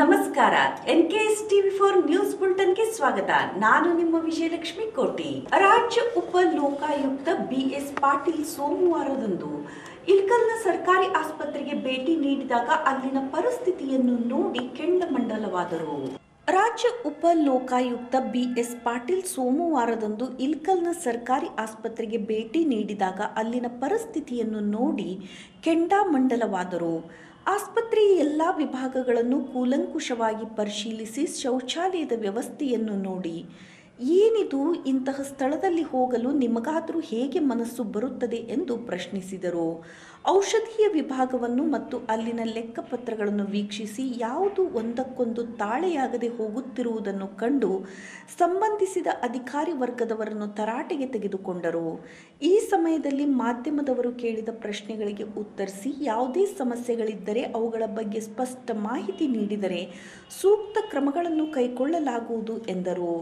ನಮಸ್ಕಾರ. NKS TV4 news ಬುಲೆಟಿನ್ಗೆ ಸ್ವಾಗತ. ನಾನು ನಿಮ್ಮ ವಿಜಯಲಕ್ಷ್ಮಿ ಕೋಟಿ. ರಾಜ್ಯ ಉಪ ಲೋಕಾಯುಕ್ತ BS ಪಾಟೀಲ್ ಸೋಮವಾರದಂದು ಇಳಕಲ್ನ ಸರ್ಕಾರಿ ಆಸ್ಪತ್ರೆಗೆ ಭೇಟಿ ನೀಡಿದಾಗ ಅಲ್ಲಿನ ಪರಿಸ್ಥಿತಿಯನ್ನು ನೋಡಿ ಕೆಂಡಮಂಡಲವಾದರು. ರಾಜ್ಯ ಉಪ ಲೋಕಾಯುಕ್ತ BS ಪಾಟೀಲ್ ಸೋಮವಾರದಂದು ಇಳಕಲ್ನ ಸರ್ಕಾರಿ ಆಸ್ಪತ್ರೆಗೆ ಭೇಟಿ ನೀಡಿದಾಗ ಅಲ್ಲಿನ ಪರಿಸ್ಥಿತಿಯನ್ನು ನೋಡಿ ಕೆಂಡಾಮಂಡಲವಾದರು. ಆಸ್ಪತ್ರೆಯ ಎಲ್ಲ ವಿಭಾಗಗಳನ್ನು ಕೂಲಂಕುಷವಾಗಿ ಪರಿಶೀಲಿಸಿ ಶೌಚಾಲಯದ ವ್ಯವಸ್ಥೆಯನ್ನು ನೋಡಿ, ಏನಿದು, ಇಂತಹ ಸ್ಥಳದಲ್ಲಿ ಹೋಗಲು ನಿಮಗಾದರೂ ಹೇಗೆ ಮನಸ್ಸು ಬರುತ್ತದೆ ಎಂದು ಪ್ರಶ್ನಿಸಿದರು. ಔಷಧೀಯ ವಿಭಾಗವನ್ನು ಮತ್ತು ಅಲ್ಲಿನ ಲೆಕ್ಕಪತ್ರಗಳನ್ನು ವೀಕ್ಷಿಸಿ ಯಾವುದು ಒಂದಕ್ಕೊಂದು ತಾಳೆಯಾಗದೆ ಹೋಗುತ್ತಿರುವುದನ್ನು ಕಂಡು ಸಂಬಂಧಿಸಿದ ಅಧಿಕಾರಿ ವರ್ಗದವರನ್ನು ತರಾಟೆಗೆ ತೆಗೆದುಕೊಂಡರು. ಈ ಸಮಯದಲ್ಲಿ ಮಾಧ್ಯಮದವರು ಕೇಳಿದ ಪ್ರಶ್ನೆಗಳಿಗೆ ಉತ್ತರಿಸಿ ಯಾವುದೇ ಸಮಸ್ಯೆಗಳಿದ್ದರೆ ಅವುಗಳ ಬಗ್ಗೆ ಸ್ಪಷ್ಟ ಮಾಹಿತಿ ನೀಡಿದರೆ ಸೂಕ್ತ ಕ್ರಮಗಳನ್ನು ಕೈಗೊಳ್ಳಲಾಗುವುದು ಎಂದರು.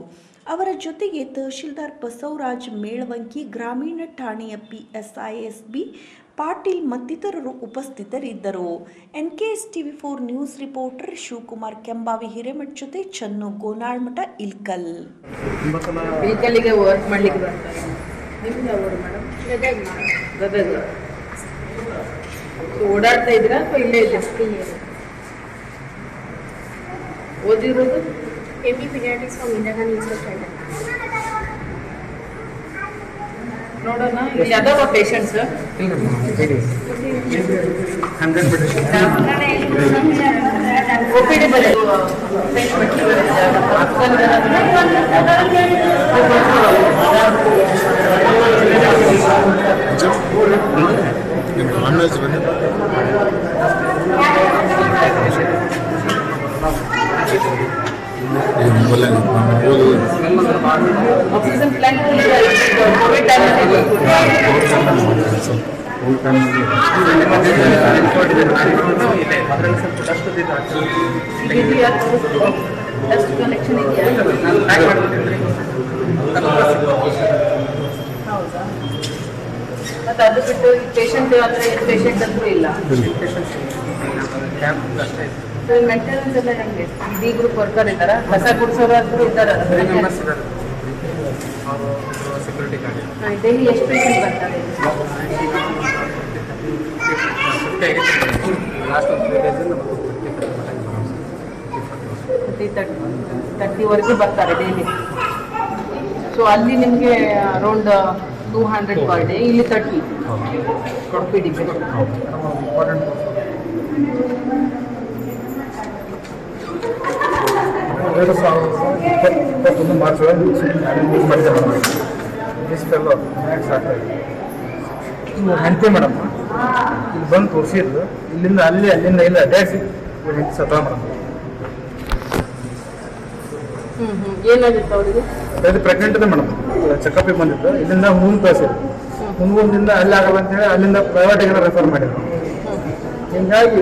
ಅವರ ಜೊತೆಗೆ ತಹಶೀಲ್ದಾರ್ ಬಸವರಾಜ್ ಮೇಳವಂಕಿ, ಗ್ರಾಮೀಣ ಠಾಣೆಯ PSISB ಪಾಟೀಲ್ ಮತ್ತಿತರರು ಉಪಸ್ಥಿತರಿದ್ದರು. NKS TV4 news reporter Shivakumar Kembhavi Hiremath ಜೊತೆ ಚನ್ನು ಗೋನಾಳ್ಮಠ, ಇಳಕಲ್. ಇಳಕಲ್ಲಿಗೆ ವರ್ಕ್ ಮಾಡ್ಲಿಕ್ಕೆ ಬರ್ತಾರೆ. ನಿಮ್ದು ಅವರು ಮೇಡಮ್? ಗದಗ. ಓಡಾಡ್ತಾ ಇದ್ದೀರಾ ಅಥವಾ ಇಲ್ಲೇ ಇದ್ದೀರಾ? ಓದಿರೋದು MD Pediatrics from Indira Gandhi Institute. ನೋಡೋಣ, ಇಲ್ಲಿ ಅದಾವ ಪೇಷಂಟ್ಸ್? 100 OPD ಬರೀ ಆಕ್ಸಿಜನ್ ಪ್ಲಾಂಟ್ ಕೋವಿಡ್ ಕಲೆಕ್ಷನ್ ಇದೆಯಾ? ಮತ್ತೆ ಅದು ಬಿಟ್ಟು ಪೇಷಂಟ್ ಅಂದ್ರೆ ಪೇಷಂಟ್ ಅಂತೂ ಇಲ್ಲ. ಮೇಂಟೆನೆನ್ಸ್ ಎಲ್ಲ ಹೆಂಗೆ? ಡಿ ಗ್ರೂಪ್ ವರ್ಕರ್ ಇದ್ದಾರ? ಕಸ ಗುಡಿಸೋರು ಅಂತೂ ಇದ್ದಾರ? ಡೈಲಿ ಎಷ್ಟು ಪೇಷಂಟ್ ಬರ್ತಾರೆ? 30 ಬರ್ತಾರೆ ಡೈಲಿ. ಸೊ ಅಲ್ಲಿ ನಿಮಗೆ ಅರೌಂಡ್ 200 ಪರ್ ಡೇ, ಇಲ್ಲಿ 30 OPD ಪೇಷಂಟ್. ಮಾರ್ಚ್ ಹೆಂಡತಿ ಮೇಡಮ್ ಇಲ್ಲಿ ಬಂದು ತೋರಿಸಿದ್ರು. ಇಲ್ಲಿಂದ ಅಲ್ಲಿಂದ ಇಲ್ಲಿ ಅಡ್ಡಾಡಿಸಿ ಸತ್ತ ಮೇಡಮ್. ಏನಾಗಿತ್ತು ಅವರಿಗೆ? ಅದು ಪ್ರೆಗ್ನೆಂಟ್ ಇದೆ ಮೇಡಮ್. ಚೆಕಪ್ಗೆ ಬಂದಿದ್ದು. ಇಲ್ಲಿಂದ ಹುಣ್ ತೋರಿಸಿದ್ರು. ಹುಣ್ಗುಂದಿಂದ ಅಲ್ಲಿ ಆಗಲ್ಲ ಅಂತ ಹೇಳಿ ಅಲ್ಲಿಂದ ಪ್ರೈವೇಟಿಗೆಲ್ಲ ರೆಫರ್ ಮಾಡಿದ್ರು. ಹಿಂಗಾಗಿ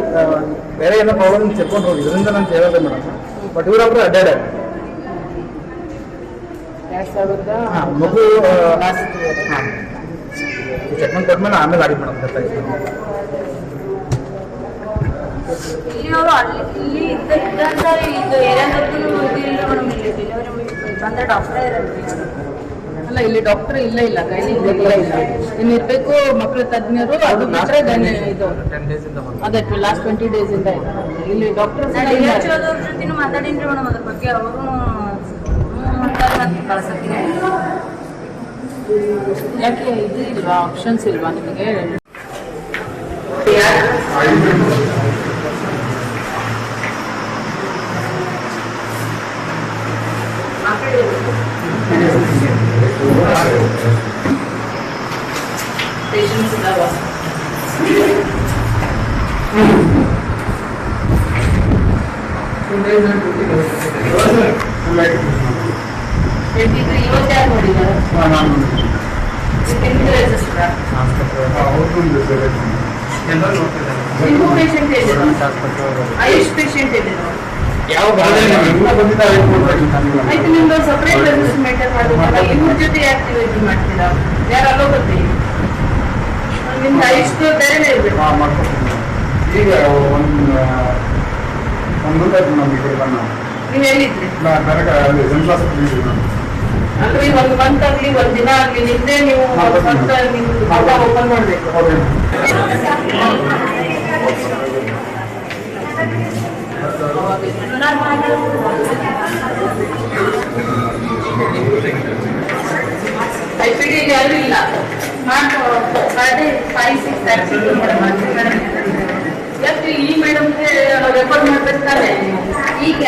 ಬೇರೆ ಏನೋ ಪ್ರಾಬ್ಲಮ್ ಚೆಕ್ಕೊಂಡು ಹೋಗಿ ಇದರಿಂದ ನಾನು ಹೇಳಿದೆ ಮೇಡಮ್. ಬಟ್ ಇವರೊಬ್ಬರು ಅಡ್ಡಾಡ ಮಗು ಚೆಕ್ಮೆಂಟ್ ಕೊಟ್ಮೇಲೆ ಆಮೇಲೆ ಆಡಿ ಮೇಡಮ್ ಗೊತ್ತಾಯ್ತು. ಇಲ್ಲಿ ಇದ್ದಂತಾರೆ ಇದು ಏನಾದರೂ ಬಂದ ಡಾಕ್ಟರ್ ಅಲ್ಲ, ಇಲ್ಲಿ ಡಾಕ್ಟರ್ ಇಲ್ಲ ಗೈನಿಕ್ ಇಲ್ಲ. ಇನ್ನು ಇರಬೇಕು ಮಕ್ಕಳ ತಜ್ಞರು. ಅದು ಬಿಟ್ಟರೆ ಇದು ಅದೇ ಲಾಸ್ಟ್ 20 days ಇಂದ ಇಲ್ಲಿ ಡಾಕ್ಟರ್ ಜೊತೆ ಮಾತಾಡಿನ್ರಿ ಮೇಡಮ್. ಅದ್ರ ಬಗ್ಗೆ ಅವರು ಕಳ್ಸತ್ತೀನಿ. ಯಾಕೆ ಇದು ಇಲ್ವಾ, ಆಪ್ಷನ್ಸ್ ಇಲ್ವಾ ನಿಮಗೆ? ಪೇಷಂಟ್ಸ್ ಇದಾವ? ಇವತ್ತು ಯಾರು ನೋಡಿದ್ದಾರೆ? ನಿಮಗೂ ಪೇಷಂಟ್ ಇದೆ? ಆಯುಷ್ ಪೇಷಂಟ್ ಇದೆ? ಆಯ್ತು, ನಿಮ್ದು ಸಪ್ರೇಟ್ ರೆಜಿಸ್ಟರ್ ಮೇಂಟೈನ್ ಮಾಡಬೇಕಲ್ಲ. ಇವ್ರ ಜೊತೆ ಯಾಕೆ ಇದು ಮಾಡ್ತೀರಾ? ಯಾರು ಅಲ್ಲೋಗುತ್ತೆ? ನಿಮ್ದು ಆಯುಷ್ ಬೇರೆನೇ ಇರಬೇಕು. ಈಗ ಒಂದು ಒಂದು ನಮಗೆ ಈ ಕಡೆ ಬಂದ ನೀವು ಎಲ್ಲಿದ್ರಿ ಬೇರೆ ಜನ ಕ್ಲಾಸ್ ನಾನು ಅಂದ್ರೆ ಒಂದು ಮಂತ್ ಆಗ್ಲಿ ಒಂದ್ ದಿನ ಆಗ್ಲಿ ನಿಂದೆ ನೀವು ಸ್ವಂತ ನಿಮ್ದು ಓಪನ್ ಮಾಡ್ಬೇಕು. ಓಕೆ IPD ಯಾರು ಇಲ್ಲ ಅದೇ 5-6 ಟ್ಯಾಕ್ಸಿ ಮೇಡಮ್ ಯಾಕೆ ಈ ಮೇಡಮ್ಗೆ ರೆಫರ್ ಮಾಡ್ಬೇಕು ತಾನೆ ಈಗ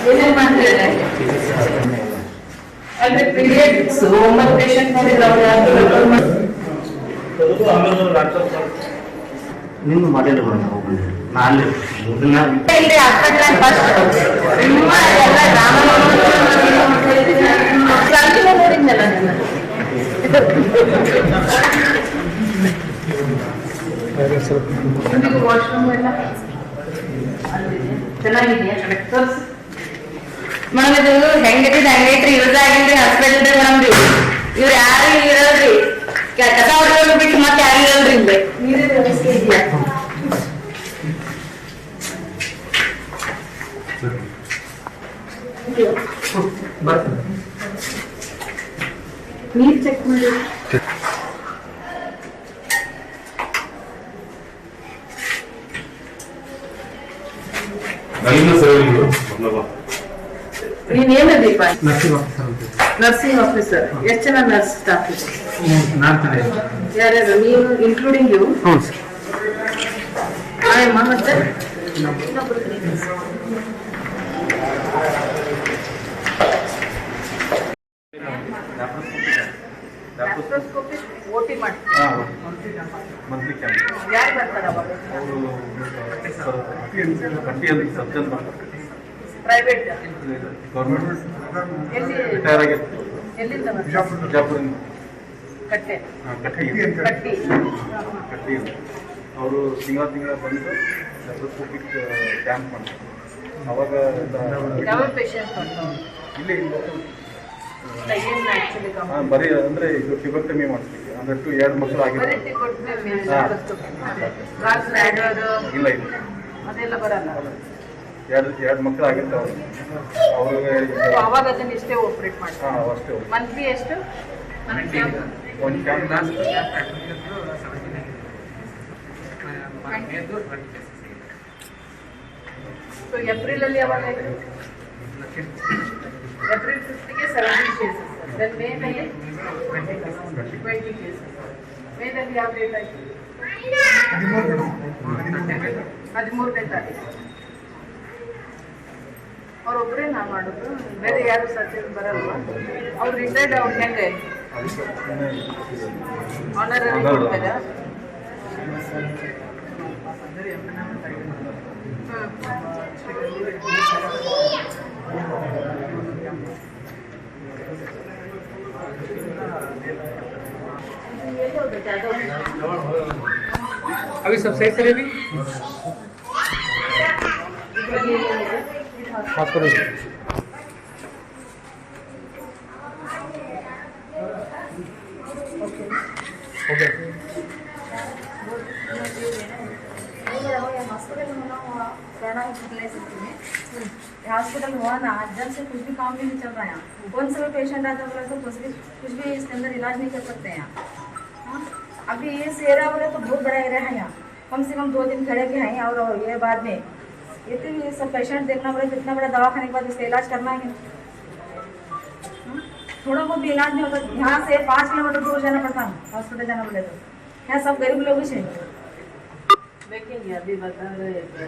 ಏನೇನು ಮಾಡ್ತಿದ್ದಾರೆ ಅಂದ್ರೆ ಪೀರಿಯಡ್ಸ್ 9 ಪೇಷಂಟ್ ನೋಡಿದ್ರೆ ಅವ್ರು ಯಾರು ರೆಫರ್ ಮಾಡಿ ನಿಮ್ದು ಮಾಡಿಲ್ಲ ಬರೋಣ ಹೋಗ್ಬಂದ್ರೆ ನಾನು ಇಲ್ಲಿ ಹಾಸ್ಪಿಟಲ್ ಫಸ್ಟ್ ನಿಮ್ಮ ಎಲ್ಲ ಕ್ರಾಂತಿ ನೋಡಿದ್ನಲ್ಲ ನಾನು ವಾಶ್ರೂಮ್ ಎಲ್ಲ ಚೆನ್ನಾಗಿದೆಯಾ ಮೇಡಮ್ ಇದು ಹೆಂಗೈತಿ ಹಂಗೈತ್ರಿ ಯೂಸ್ ಆಗಿಲ್ರಿ ಹಾಸ್ಪಿಟಲ್ ಮೇಡಮ್ ರೀ ಇವ್ರು ಯಾರು ಇರಲ್ರಿ ಕಸ ಹೊಡೆಯೋದು ಬಿಟ್ಟು ಮತ್ತೆ ಯಾರು ಇರಲ್ರಿ ಇಲ್ಲಿ ನೀರಿನ ವ್ಯವಸ್ಥೆ ಇದೆಯಾ ನೀರ್ ಚೆಕ್ ಮಾಡಿ ನೀವೇನದೀಪ ನರ್ಸಿಂಗ್ ಆಫೀಸರ್ ಎಷ್ಟು ಜನ ನರ್ಸ್ ಸ್ಟಾಫ್ ಯಾರ್ಯಾರು ನೀವು ಇನ್ಕ್ಲೂಡಿಂಗ್ ಯು ಆಯಮ್ಮ ಮತ್ತೆ ಓಟಿ ಮಾಡಿ ಮಂತ್ಲಿ ಕ್ಯಾಂಪ್ ಯಾರು ಬರ್ತಾರ ಅವಾಗ ಸರ್ಜನ್ ಮಾಡ್ತಾರೆ ಪ್ರೈವೇಟ್ ಗೌರ್ಮೆಂಟ್ ಎಲ್ಲಿ ರಿಟೈರ್ ಆಗಿತ್ತು ಎಲ್ಲಿಂದ ಬರ್ತಾರೆ ಬಿಜಾಪುರಿಂದ ಕಟ್ಟೆ ಕಟ್ಟಿ ಕಟ್ಟಿ ಅವರು ತಿಂಗಳ ಬಂದು ಲ್ಯಾಪ್ರೋಸ್ಕೋಪಿಕ್ ಕ್ಯಾಂಪ್ ಮಾಡ್ತಾರೆ ಅವಾಗ ಯಾವ ಪೇಷಂಟ್ ಬರ್ತಾವ ಇಲ್ಲಿ ಏನು ಆಕ್ಚುಲಿ ಬರೀ ಅಂದ್ರೆ ಇದು ಟ್ಯೂಬೆಕ್ಟಮಿ ಮಾಡಿಸ್ಲಿಕ್ಕೆ ಅಂದ್ರೆ 2 ಮಕ್ಕಳು ಆಗಿದ್ದಾರೆ ಇಲ್ಲ ಇಲ್ಲ ಅದೆಲ್ಲ ಬರಲ್ಲ ಎರಡು ಮಕ್ಕಳು ಆಗಿರ್ತಾವೆ ಅವ್ರಿಗೆ ಅವಾಗ ಅದನ್ನ ಇಷ್ಟೇ ಆಪರೇಟ್ ಮಾಡ್ತಾರೆ ಅಷ್ಟೇ ಮಂತ್ಲಿ ಎಷ್ಟು ಒಂದು ಕ್ಯಾಂಪ್ ಸೊ ಏಪ್ರಿಲ್ ಅಲ್ಲಿ ಯಾವಾಗ ಏಪ್ರಿಲ್ 5ಗೆ 70 ಕೇಸಸ್ ದೆನ್ ಮೇನಲ್ಲಿ 20 ಕೇಸಸ್ ಮೇನಲ್ಲಿ ಯಾವ ಡೇಟ್ ಆಯ್ತು 13ನೇ ತಾರೀಕು ಅವ್ರೊಬ್ಬರೇ ನಾ ಮಾಡೋದು ಬೇರೆ ಯಾರು ಸರ್ಜನ್ ಬರಲ್ವಾ ಅವ್ರು ರಿಟೈರ್ಡ್ ಅವ್ರು ಹೆಂಗೆ ಆನರರಿ ಕೊಡ್ತಾರಾ अभी सब सही से भी हॉस्पिटल हुआ ना जब से कुछ भी काम भी नहीं चल रहा है यहाँ कौन सा भी पेशेंट आता बोला तो कुछ भी इसके अंदर इलाज नहीं कर सकते हैं यहाँ हाँ? अभी ये सेरा बोले तो बहुत बड़ा एरिया है यहाँ कम से कम 2 दिन खड़े भी हैं और ये बाद में ये तो ये सब पेशेंट देखना बोले तो इतना बड़ा दवाखाने के बाद उसका इलाज करना है हाँ? थोड़ा बहुत भी इलाज नहीं होता यहाँ से 5 किलोमीटर दूर जाना पड़ता है हॉस्पिटल जाना बोले तो यहाँ सब गरीब लोग ही चाहिए देखेंगे अभी बता रहे थे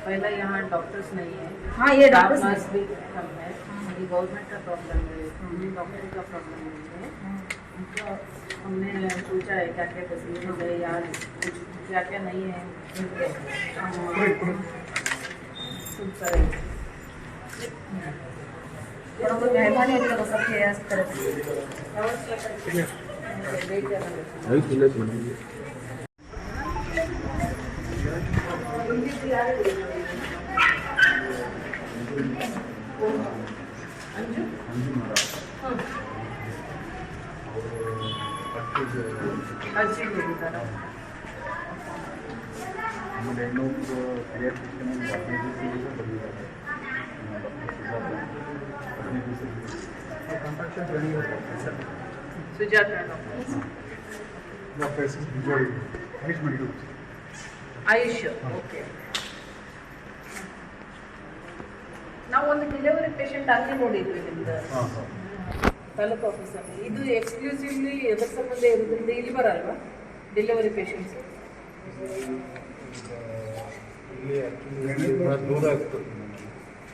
पहले यहाँ डॉक्टर्स नहीं है हाँ ये डॉक्टर्स नर्स भी कम है ये गवर्नमेंट का प्रॉब्लम है डॉक्टर का प्रॉब्लम नहीं है तो हमने सोचा है क्या क्या फैसिलिटीज है या क्या क्या नहीं है थोड़ा बहुत मेहरबानी होगी तो सबके तरफ अंजू ಇದ್ದಾರೆ. ಆಮೇಲೆ ಇನ್ನೊಂದು ಪೀಡಿಯಾಟ್ರಿಷಿಯನ್ ಸುಜಾತ ಆಯುಷ್. ಓಕೆ, ನಾವು ಒಂದು ಡೆಲಿವರಿ ಪೇಷಂಟ್ ಅಲ್ಲಿ ನೋಡಿದ್ವಿ ನಿಮ್ದು ತಾಲೂಕು ಆಫೀಸಲ್ಲಿ. ಇದು ಎಕ್ಸ್ಕ್ಲೂಸಿವ್ಲಿ ಎದ್ರ ಸಂಬಂಧ ಇರೋದ್ರಿಂದ ಇಲ್ಲಿ ಬರಲ್ವಾ ಡೆಲಿವರಿ ಪೇಷಂಟ್ಸ್? ದೂರ ಆಗ್ತದೆ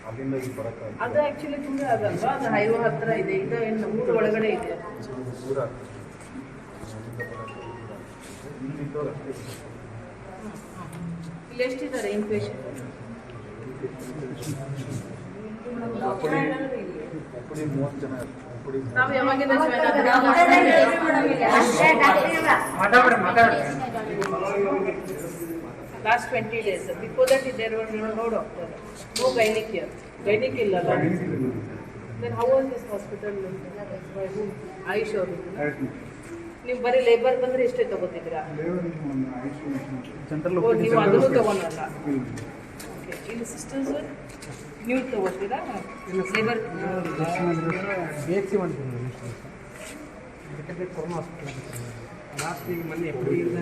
ಅಲ್ಲಿಂದ ಇಲ್ಲಿ ಬರೋಕ್ಕಾಗಲ್ಲ. ಅದು ಆಕ್ಚುಲಿ ದೂರ ಆಗಲ್ವಾ? ಅದು ಹೈವೇ ಹತ್ರ ಇದೆ, ಇದು ಏನು ಊರ ಒಳಗಡೆ ಇದೆ? ದೂರ ಆಗ್ತದೆ ಇಲ್ಲಿದ್ದವ್ರು ಅಷ್ಟೇ. ಇಲ್ಲಿ ಎಷ್ಟಿದ್ದಾರೆ ಇನ್ ಪೇಷಂಟ್? ಒಬ್ಬಡಿ 30 ಜನ ಒಬ್ಬಡಿ. ನಾವು ಯಾವಾಗಿಂದ last 20 days. Before that, there were no doctor, no gynec here. Gynec illa. Then how was this hospital? By whom? Ayush ಅವರು. ನೀವು ಬರೀ ಲೇಬರ್ ಬಂದ್ರೆ ಎಷ್ಟೇ ತಗೋತಿದ್ದೀರಾ? ಸೆಂಟ್ರಲ್ ನೀವು ಅದನ್ನು ತಗೊಳಲ್ಲ. ಇಲ್ಲಿ ಸಿಸ್ಟರ್ಸ್ ನೀವು ತಗೋತೀರಾ? ಲೇಬರ್ BHC ಮಾಡ್ತೀನಿ ಯಾಕಂದರೆ ಕೊರೋನಾ ಹಾಸ್ಪಿಟಲ್ ಲಾಸ್ಟ್ ಈಗ ಮೊನ್ನೆ ಎಪ್ರಿಲಿಂದ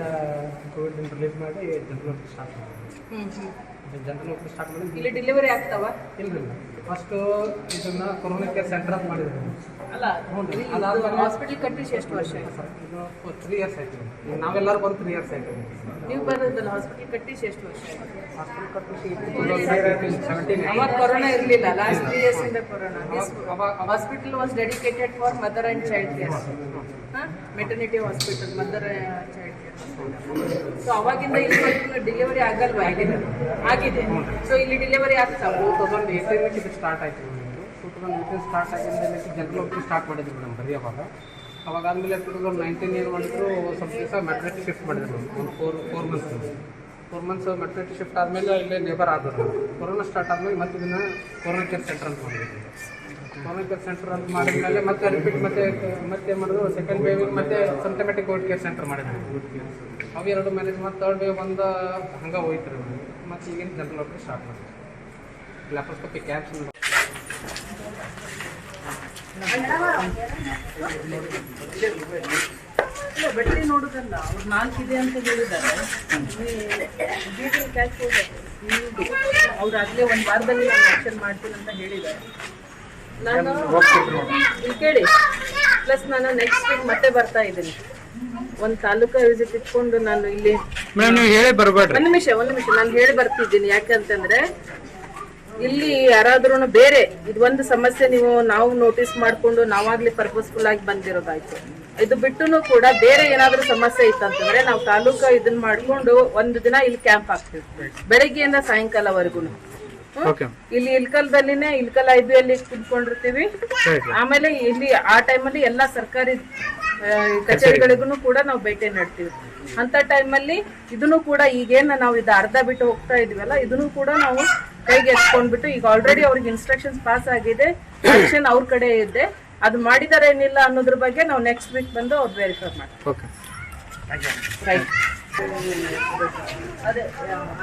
ಕೋವಿಡ್ ರಿಲೀಸ್ ಮಾಡಿ ಜನರಲ್ ಆಫೀಸ್ ಸ್ಟಾರ್ಟ್ ಮಾಡಿದ್ವಿ. ಜನರಲ್ ಆಫೀಸ್ ಸ್ಟಾರ್ಟ್ ಮಾಡಿ ಇಲ್ಲಿ ಡೆಲಿವರಿ ಆಗ್ತಾವ? ಇಲ್ಲ ಫಸ್ಟು ಇದನ್ನ ಕೊರೋನಾ ಕೇರ್ ಸೆಂಟರ್ ಅಂತ ಮಾಡಿದ್ರು. ಅಲ್ಲ, ಹಾಸ್ಪಿಟಲ್ ಕಟ್ಟಿಸಿ ಎಷ್ಟು ವರ್ಷ ಆಯ್ತು ಸರ್? ಇದು 3 years ಆಯ್ತು. ನಾವೆಲ್ಲರೂ ಬಂದು 3 years ಆಯ್ತು. ನೀವು ಬರೋದಲ್ಲ ಹಾಸ್ಪಿಟಲ್ ಕಟ್ಟಿಸಿ ಎಷ್ಟು ವರ್ಷ ಆಯ್ತು? ಹಾಸ್ಪಿಟಲ್ ಕಟ್ಟಿಸಿ 2017. ಅವಾಗ ಕೊರೋನಾ ಇರಲಿಲ್ಲ. ಲಾಸ್ಟ್ 3 years ಇಂದ corona. Hospital was dedicated for mother and child care. Maternity hospital, mother child care. So ಅವಾಗಿಂದ ಇಲ್ಲಿ ಡೆಲಿವರಿ ಆಗಲ್ವಾ? ಆಗಿದೆ. ಸೊ ಇಲ್ಲಿ ಡೆಲಿವರಿ ಆಗ್ತಾವ? 2018 ಇದು ಸ್ಟಾರ್ಟ್ ಆಯಿತು. 2018 ಸ್ಟಾರ್ಟ್ ಆಗಿದ್ದ ಜನರಲ್ ಆಫೀಸ್ ಸ್ಟಾರ್ಟ್ ಮಾಡಿದ್ರು ಮೇಡಮ್ ಬರೀ ಅವಾಗ ಆದಮೇಲೆ 2019 ಏನು ಮಾಡಿದ್ರು, ಸ್ವಲ್ಪ ದಿವಸ ಮೆಟ್ರಿಟಿ ಶಿಫ್ಟ್ ಮಾಡಿದ್ರು ಒಂದು 4 ಮಂತ್ಸ್ ಮೆಟ್ರಿಟಿ ಶಿಫ್ಟ್ ಆದಮೇಲೆ ಇಲ್ಲೇ ಲೇಬರ್ ಆದರು. ಕೊರೋನಾ ಸ್ಟಾರ್ಟ್ ಆದಮೇಲೆ ಮತ್ತೆ ಇದನ್ನು ಕೊರೋನಾ ಕೇರ್ ಸೆಂಟರ್ ಅಂತ ಮಾಡಿದ್ರು. ಕೊರೋನಾ ಕೇರ್ ಸೆಂಟರ್ ಅಂತ ಮಾಡಿದ್ಮೇಲೆ ಮತ್ತೆ ರಿಪೀಟ್ ಮತ್ತೆ ಏನು ಮಾಡಿದ್ರು, ಸೆಕೆಂಡ್ ವೇವಿಗೆ ಮತ್ತೆ ಸಿಂಪ್ಟಮ್ಯಾಟಿಕ್ ಕೋವಿಡ್ ಕೇರ್ ಸೆಂಟರ್ ಮಾಡಿದ್ರು. ಅವು 2 ಮ್ಯಾನೇಜ್ ಮತ್ತು 3rd ವೇವ್ ಒಂದು ಹಂಗೆ ಹೋಯ್ತು ರೀ. ಮತ್ತು ಈಗಿನ ಜನರಲ್ ಆಫೀಸ್ ಸ್ಟಾರ್ಟ್ ಮಾಡಿದ್ರು. ಲ್ಯಾಪ್ರೋಸ್ಕೋಪಿ ಕ್ಯಾಬ್ಸ್ ಬಟ್ಟೆ ನೋಡೋದಲ್ಲ, ಅವ್ರು 4 ಇದೆ ಅಂತ ಹೇಳಿದ್ದಾರೆ. ಅವ್ರು ಆಗಲೇ ಒಂದು ವಾರದಲ್ಲಿ ನಾನು ಆಕ್ಷನ್ ಮಾಡ್ತೀನಿ ಅಂತ ಹೇಳಿದ್ದಾರೆ. ನಾನು ಇಲ್ಲಿ ಕೇಳಿ, ಪ್ಲಸ್ ನಾನು ನೆಕ್ಸ್ಟ್ ವೀಕ್ ಮತ್ತೆ ಬರ್ತಾ ಇದ್ದೀನಿ. ಒಂದು ತಾಲೂಕಾ ವಿಸಿಟ್ ಇಟ್ಕೊಂಡು ನಾನು ಇಲ್ಲಿ ಹೇಳಿ ಬರಬೇಡ್ರಿ. ಒಂದು ನಿಮಿಷ ನಾನು ಹೇಳಿ ಬರ್ತಿದ್ದೀನಿ. ಯಾಕಂತಂದ್ರೆ ಇಲ್ಲಿ ಯಾರಾದ್ರೂ ಬೇರೆ ಇದೊಂದು ಸಮಸ್ಯೆ ನಾವು ನೋಟಿಸ್ ಮಾಡ್ಕೊಂಡು ನಾವಾಗ್ಲಿ ಪರ್ಪಸ್ಫುಲ್ ಆಗಿ ಬಂದಿರೋದಾಯ್ತು. ಇದು ಬಿಟ್ಟು ಕೂಡ ಬೇರೆ ಏನಾದ್ರೂ ಸಮಸ್ಯೆ ಇತ್ತಂತಂದ್ರೆ ನಾವು ತಾಲೂಕಾ ಇದನ್ನ ಮಾಡ್ಕೊಂಡು ಒಂದು ದಿನ ಇಲ್ಲಿ ಕ್ಯಾಂಪ್ ಹಾಕ್ತೀವಿ, ಬೆಳಗ್ಗೆಯಿಂದ ಸಾಯಂಕಾಲವರೆಗೂ. ಇಲ್ಲಿ ಇಲ್ಕಲ್ದಲ್ಲಿನೇ ಇಲ್ಕಲ್ IBಯಲ್ಲಿ ಕುತ್ಕೊಂಡಿರ್ತೀವಿ. ಆಮೇಲೆ ಇಲ್ಲಿ ಆ ಟೈಮಲ್ಲಿ ಎಲ್ಲಾ ಸರ್ಕಾರಿ ಕಚೇರಿಗಳಿಗೂ ಕೂಡ ನಾವು ಭೇಟಿ ನೀಡ್ತೀವಿ. ಅಂತ ಟೈಮಲ್ಲಿ ಇದನ್ನು ಕೂಡ ಈಗೇನ ನಾವು ಇದು ಅರ್ಧ ಬಿಟ್ಟು ಹೋಗ್ತಾ ಇದೀವಲ್ಲ, ಇದನ್ನು ಕೂಡ ನಾವು ಕೈಗೆ ಎತ್ಕೊಂಡ್ಬಿಟ್ಟು ಈಗ ಆಲ್ರೆಡಿ ಅವ್ರಿಗೆ ಇನ್ಸ್ಟ್ರಕ್ಷನ್ಸ್ ಪಾಸ್ ಆಗಿದೆ, ಆಕ್ಷನ್ ಅವ್ರ ಕಡೆ ಇದೆ. ಅದು ಮಾಡಿದಾರೆ ಏನಿಲ್ಲ ಅನ್ನೋದ್ರ ಬಗ್ಗೆ ನಾವು ನೆಕ್ಸ್ಟ್ ವೀಕ್ ಬಂದು ಅವ್ರು ವೆರಿಫೈ ಮಾಡ್ತೀವಿ. ರೈಟ್, ಅದೇ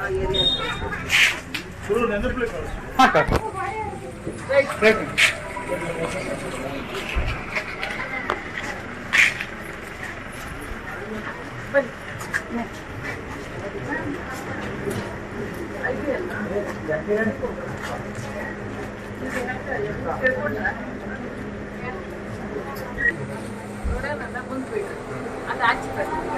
ಆ ಏರಿಯಾ ರೈಟ್. ನೋಡೋಣ ಮುಂದ್ಬಿಟ್ಟು ಅದು ಆಚೆ ಬರ್ತೀವಿ.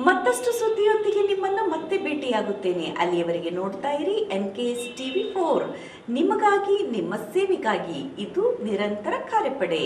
ಮತ್ತಷ್ಟು ಸುದ್ದಿಯೊಂದಿಗೆ ನಿಮ್ಮನ್ನ ಮತ್ತೆ ಭೇಟಿಯಾಗುತ್ತೇನೆ. ಅಲ್ಲಿಯವರೆಗೆ ನೋಡ್ತಾ ಇರಿ NKS TV4, ನಿಮಗಾಗಿ ನಿಮ್ಮ ಸೇವೆಗಾಗಿ. ಇದು ನಿರಂತರ ಕಾರ್ಯಪಡೆ.